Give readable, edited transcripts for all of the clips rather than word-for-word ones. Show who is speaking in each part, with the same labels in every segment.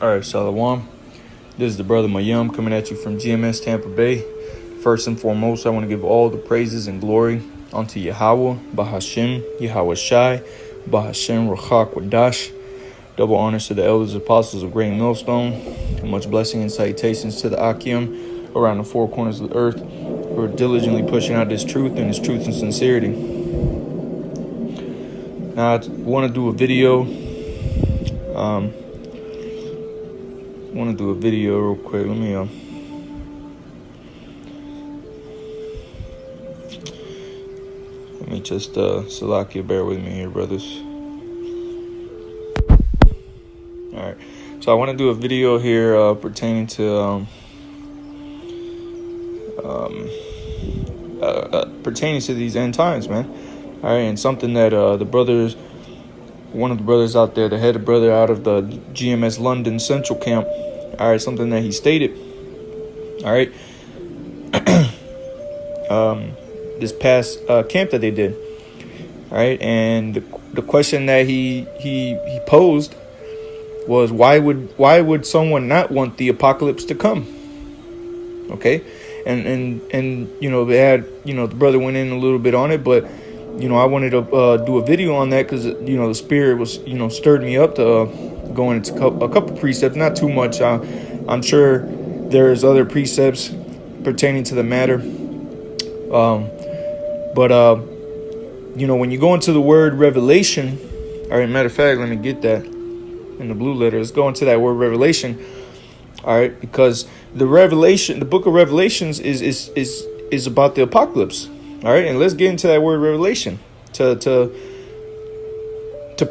Speaker 1: All right, Shalom. This is the brother Mayum coming at you from GMS Tampa Bay. First and foremost, I want to give all the praises and glory unto Yahweh, Bahashem, Yahweh Shai, Bahashem, Rachak, Wadash. Double honors to the elders apostles of Great Millstone, and much blessing and salutations to the Akim around the four corners of the earth who are diligently pushing out this truth and sincerity. Now, I want to do a video. Real quick. Let me just Salakia, bear with me here, brothers. All right, so I want to do a video here pertaining to these end times, man. All right, and something that one of the brothers out there, the head brother out of the GMS London Central Camp, all right, something that he stated, all right, this past camp that they did, all right, and the question that he posed was, why would someone not want the apocalypse to come? Okay, and you know, they had, you know, the brother went in a little bit on it, but you know, I wanted to do a video on that because, you know, the spirit was, you know, stirred me up to go into a couple precepts, not too much. I'm sure there's other precepts pertaining to the matter. But you know, when you go into the word revelation, all right, matter of fact, let me get that in the blue letter. Let's go into that word revelation. All right, because the book of Revelations is about the apocalypse. All right, and let's get into that word revelation to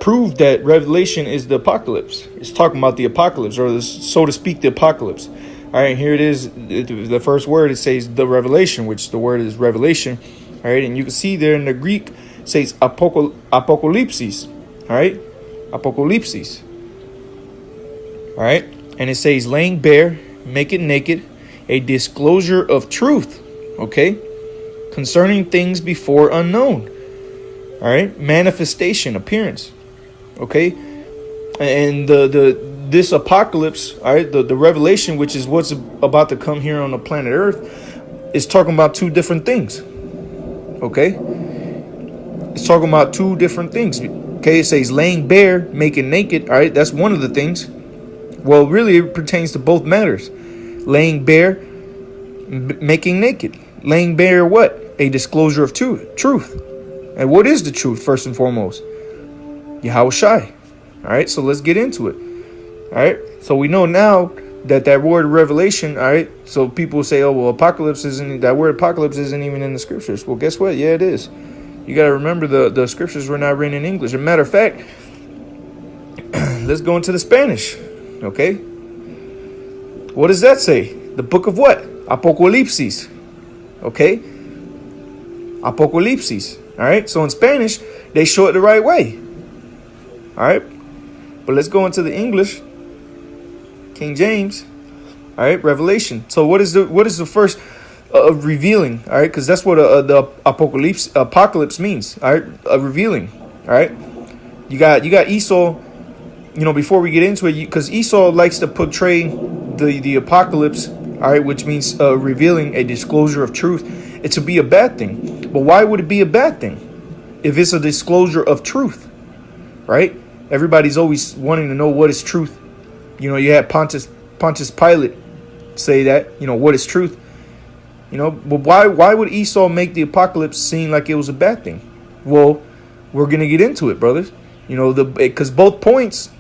Speaker 1: prove that revelation is the apocalypse. It's talking about the apocalypse, or so to speak, the apocalypse. All right, here it is. The first word, it says the revelation, which the word is revelation. All right, and you can see there in the Greek, it says apocalypsis. All right, apocalypsis. All right, and it says laying bare, make it naked, a disclosure of truth. Okay. Concerning things before unknown. All right, manifestation, appearance. Okay, and this apocalypse, all right, the revelation, which is what's about to come here on the planet Earth, is talking about two different things. Okay, it's talking about two different things. Okay, it says laying bare, making naked. All right, that's one of the things. Well, really, it pertains to both matters. Laying bare, making naked. Laying bare what? A disclosure of truth. And what is the truth, first and foremost? Yahweh Shai. All right, so let's get into it. All right, so we know now that word revelation, all right, so people say, oh, well, apocalypse that word apocalypse isn't even in the scriptures. Well, guess what? Yeah, it is. You got to remember the scriptures were not written in English. As a matter of fact, let's go into the Spanish. Okay, what does that say? The book of what? Apocalipsis. Okay, Apocalypsis. All right, so in Spanish they show it the right way. All right, but let's go into the English, King James. All right, Revelation. So what is the first revealing? All right, because that's what the apocalypse means. All right, revealing. All right, you got Esau. You know, before we get into it, because Esau likes to portray the apocalypse. All right, which means revealing, a disclosure of truth. It to be a bad thing. But why would it be a bad thing if it's a disclosure of truth? Right? Everybody's always wanting to know what is truth. You know, you had Pontius Pilate say that, you know, what is truth? You know, but why would Esau make the apocalypse seem like it was a bad thing? Well, we're going to get into it, brothers. You know, because both points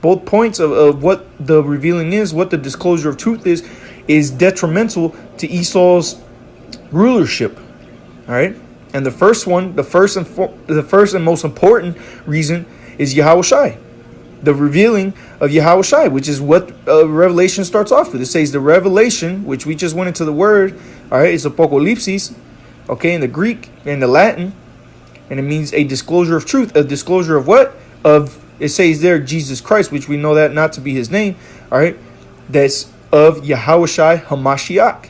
Speaker 1: of what the revealing is, what the disclosure of truth is detrimental to Esau's rulership. All right, and the first and most important reason is Yahweh Shai, the revealing of Yahweh Shai, which is what Revelation starts off with. It says the revelation, which we just went into the word. All right, it's apocalypsis. Okay, in the Greek and the Latin, and it means a disclosure of truth. A disclosure of what? It says there Jesus Christ, which we know that not to be his name. All right, that's of Yahweh Shai Hamashiach.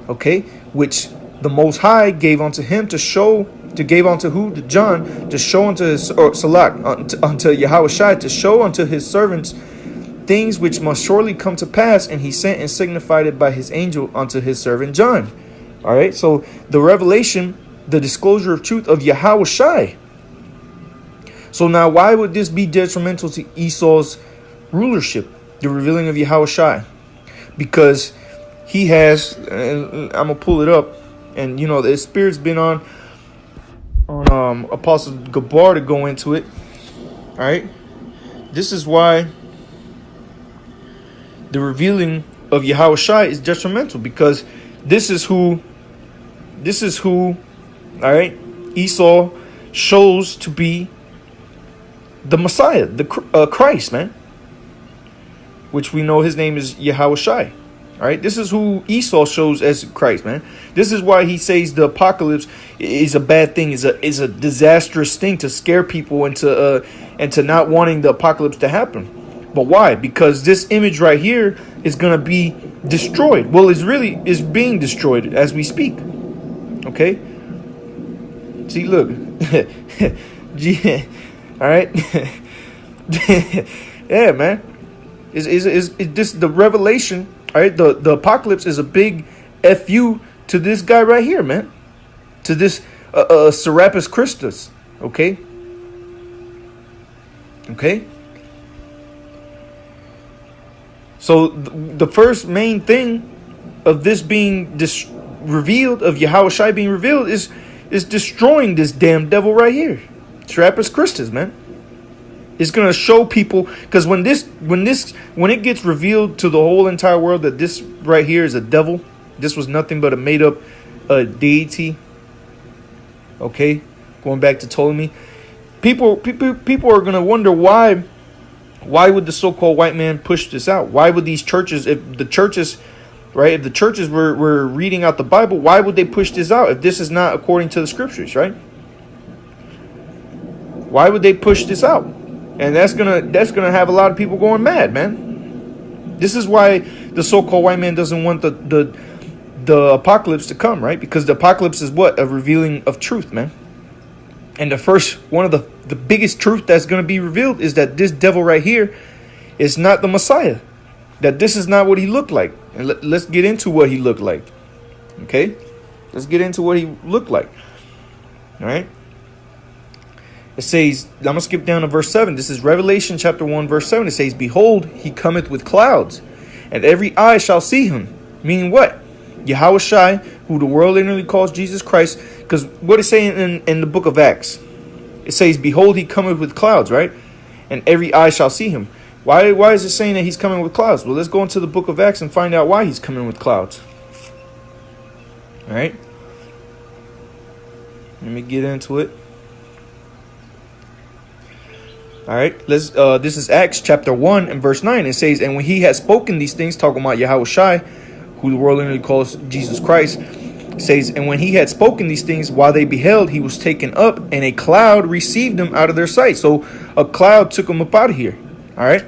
Speaker 1: Okay, which the Most High gave unto him gave unto who? To John, to show unto his, or Salak, unto Yahweh Shai, to show unto his servants things which must shortly come to pass, and he sent and signified it by his angel unto his servant John. All right, so the revelation, the disclosure of truth of Yahweh Shai. So now why would this be detrimental to Esau's rulership, the revealing of Yahweh Shai? Because he has, I'm going to pull it up, and you know, the Spirit's been on Apostle Gabar to go into it. All right, this is why the revealing of Yahweh Shai is detrimental, because this is who, all right, Esau shows to be the Messiah, the Christ, man, which we know his name is Yahweh Shai. All right, this is who Esau shows as Christ, man. This is why he says the apocalypse is a bad thing, is a disastrous thing to scare people into not wanting the apocalypse to happen. But why? Because this image right here is gonna be destroyed. Well, is being destroyed as we speak. Okay. See, look. All right. Yeah, man. Is this the revelation? All right, the apocalypse is a big FU to this guy right here, man. To this Serapis Christus, okay? Okay? So the first main thing of this being revealed, of Yahweh Shai being revealed, is destroying this damn devil right here. Serapis Christus, man. It's gonna show people, because when it gets revealed to the whole entire world that this right here is a devil, this was nothing but a made up deity. Okay, going back to Ptolemy, people are gonna wonder why would the so-called white man push this out? Why would these churches, if the churches were reading out the Bible, why would they push this out if this is not according to the scriptures, right? Why would they push this out? And that's gonna have a lot of people going mad, man. This is why the so-called white man doesn't want the apocalypse to come, right? Because the apocalypse is what? A revealing of truth, man. And one of the biggest truth that's gonna be revealed is that this devil right here is not the Messiah. That this is not what he looked like. And let's get into what he looked like. Okay? Let's get into what he looked like. All right? It says, I'm going to skip down to verse 7. This is Revelation chapter 1, verse 7. It says, behold, he cometh with clouds, and every eye shall see him. Meaning what? Yahweh Shai, who the world literally calls Jesus Christ. Because what it's saying in the book of Acts, it says, behold, he cometh with clouds, right? And every eye shall see him. Why is it saying that he's coming with clouds? Well, let's go into the book of Acts and find out why he's coming with clouds. All right. Let me get into it. All right, let's. This is Acts chapter 1 and verse 9. It says, and when he had spoken these things, talking about Yahweh Shai, who the world literally calls Jesus Christ, it says, and when he had spoken these things, while they beheld, he was taken up, and a cloud received him out of their sight. So a cloud took him up out of here. All right,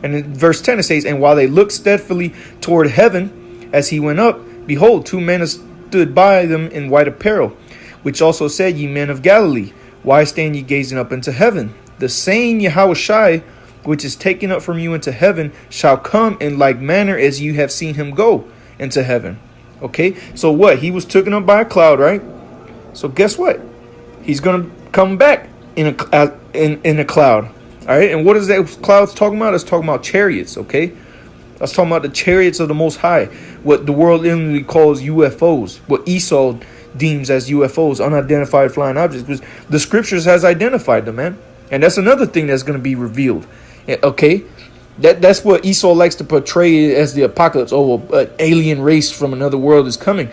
Speaker 1: and in verse 10 it says, and while they looked steadfastly toward heaven as he went up, behold, two men stood by them in white apparel, which also said, ye men of Galilee, why stand ye gazing up into heaven? The same Yahweh Shai, which is taken up from you into heaven, shall come in like manner as you have seen him go into heaven. Okay, so what? He was taken up by a cloud, right? So guess what? He's gonna come back in a cloud. All right, and what is that cloud's talking about? It's talking about chariots. Okay, that's talking about the chariots of the Most High, what the world literally calls UFOs, what Esau deems as UFOs, unidentified flying objects, because the scriptures has identified them, man. And that's another thing that's going to be revealed. Okay, that's what Esau likes to portray as the apocalypse. Oh, an alien race from another world is coming,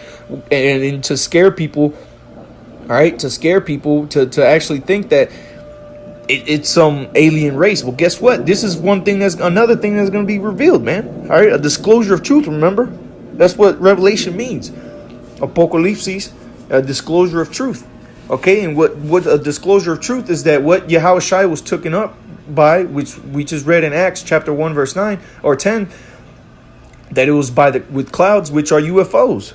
Speaker 1: and to scare people. All right, to scare people to actually think that it's some alien race. Well, guess what? This is another thing that's going to be revealed, man. All right, a disclosure of truth. Remember, that's what Revelation means. Apocalypse, a disclosure of truth. Okay, and what a disclosure of truth is that what Yahweh Shai was taken up by, which we just read in Acts chapter 1 verse 9 or 10, that it was with clouds, which are UFOs.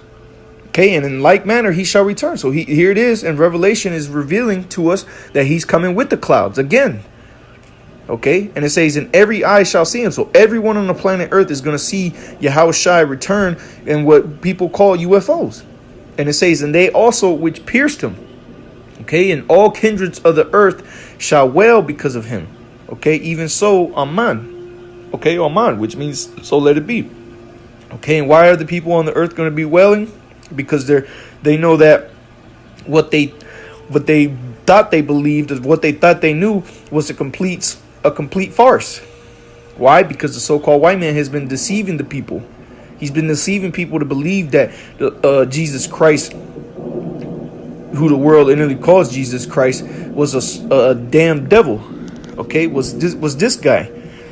Speaker 1: Okay, and in like manner he shall return. So here it is, and Revelation is revealing to us that he's coming with the clouds again. Okay, and it says, and every eye shall see him. So everyone on the planet Earth is going to see Yahushua return in what people call UFOs. And it says, and they also which pierced him. Okay, and all kindreds of the earth shall wail because of him. Okay, even so, Aman. Okay, Aman, which means so let it be. Okay, and why are the people on the earth going to be wailing? Because they know that what they thought they believed, what they thought they knew, was a complete farce. Why? Because the so-called white man has been deceiving the people. He's been deceiving people to believe that Jesus Christ, who the world initially calls Jesus Christ, was a damn devil. Okay, was this guy.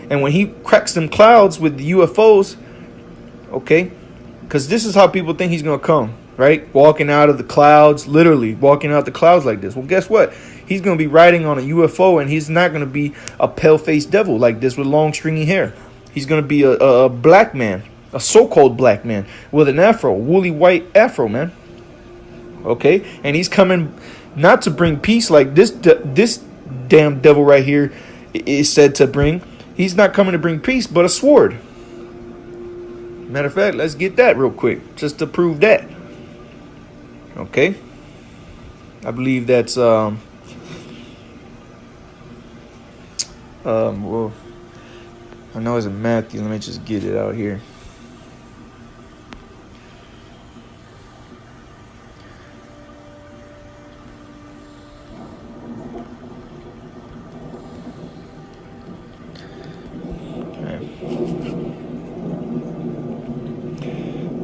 Speaker 1: And when he cracks them clouds with the UFOs, okay, because this is how people think he's going to come, right? Walking out of the clouds, literally walking out the clouds like this. Well, guess what? He's going to be riding on a UFO, and he's not going to be a pale-faced devil like this with long stringy hair. He's going to be a black man, a so-called black man with an afro, woolly white afro, man. Okay, and he's coming not to bring peace like this damn devil right here is said to bring. He's not coming to bring peace, but a sword. Matter of fact, let's get that real quick, just to prove that. Okay, I believe that's well, I know it's in Matthew. Let me just get it out here.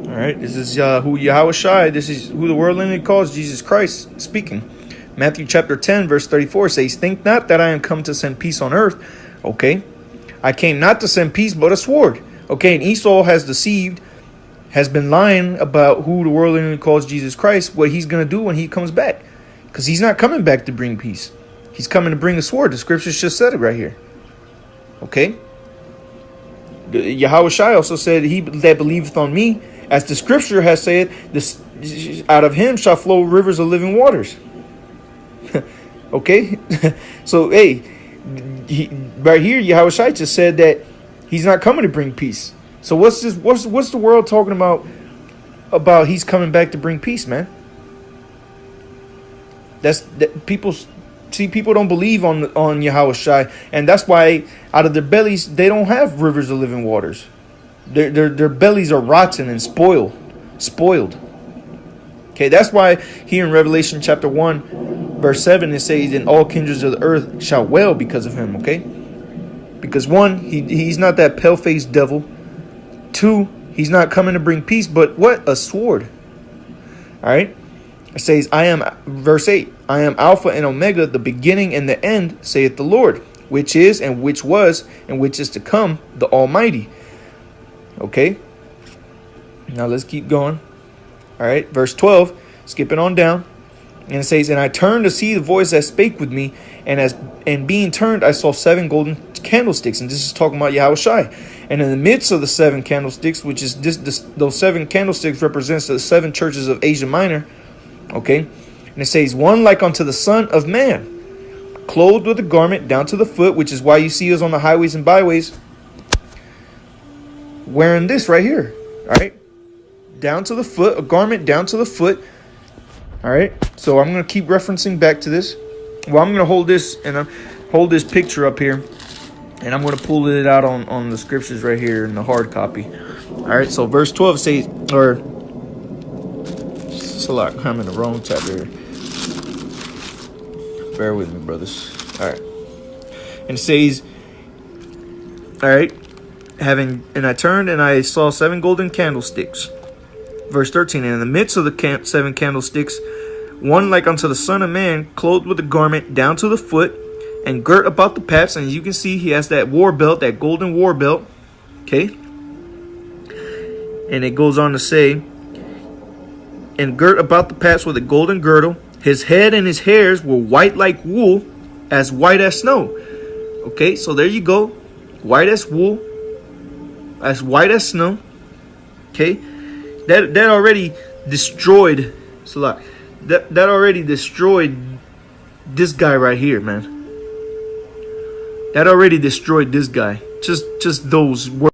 Speaker 1: All right, this is who Yahushua, this is who the world literally calls Jesus Christ speaking. Matthew chapter 10, verse 34 says, think not that I am come to send peace on earth. Okay, I came not to send peace, but a sword. Okay, and Esau has deceived, has been lying about who the world literally calls Jesus Christ, what he's going to do when he comes back. Because he's not coming back to bring peace. He's coming to bring a sword. The scriptures just said it right here. Okay. Yahushua also said, he that believeth on me, as the scripture has said, this, out of him shall flow rivers of living waters. Okay, so hey, right here, Yahushua just said that he's not coming to bring peace. So what's this? What's the world talking about? He's coming back to bring peace, man. That people see. People don't believe on Yahushua, and that's why out of their bellies they don't have rivers of living waters. Their bellies are rotten and spoiled. Okay, that's why here in Revelation chapter 1, verse 7, it says, and all kindreds of the earth shall wail because of him, okay? Because one, he's not that pale-faced devil. Two, he's not coming to bring peace, but what? A sword. All right? It says, verse 8, I am Alpha and Omega, the beginning and the end, saith the Lord, which is and which was and which is to come, the Almighty. Okay? Now let's keep going. All right, verse 12, skipping on down. And it says, and I turned to see the voice that spake with me, and being turned, I saw 7 golden candlesticks. And this is talking about Yahushua. And in the midst of the 7 candlesticks, which is those 7 candlesticks represents the 7 churches of Asia Minor. Okay, and it says, one like unto the Son of Man, clothed with a garment down to the foot, which is why you see us on the highways and byways wearing this right here. All right. Down to the foot, a garment down to the foot. All right. So I'm going to keep referencing back to this. Well, I'm going to hold this and hold this picture up here, and I'm going to pull it out on the scriptures right here in the hard copy. All right. So verse 12 says, or select, I'm in the wrong chapter. Bear with me, brothers. All right. And it says, all right, and I turned and I saw 7 golden candlesticks. Verse 13, and in the midst of the 7 candlesticks, one like unto the Son of Man, clothed with a garment down to the foot, and girt about the paps. And you can see he has that war belt, that golden war belt. Okay. And it goes on to say, and girt about the paps with a golden girdle. His head and his hairs were white like wool, as white as snow. Okay, so there you go. White as wool, as white as snow. Okay. That already destroyed, that already destroyed this guy right here, man. That already destroyed this guy. Just those words.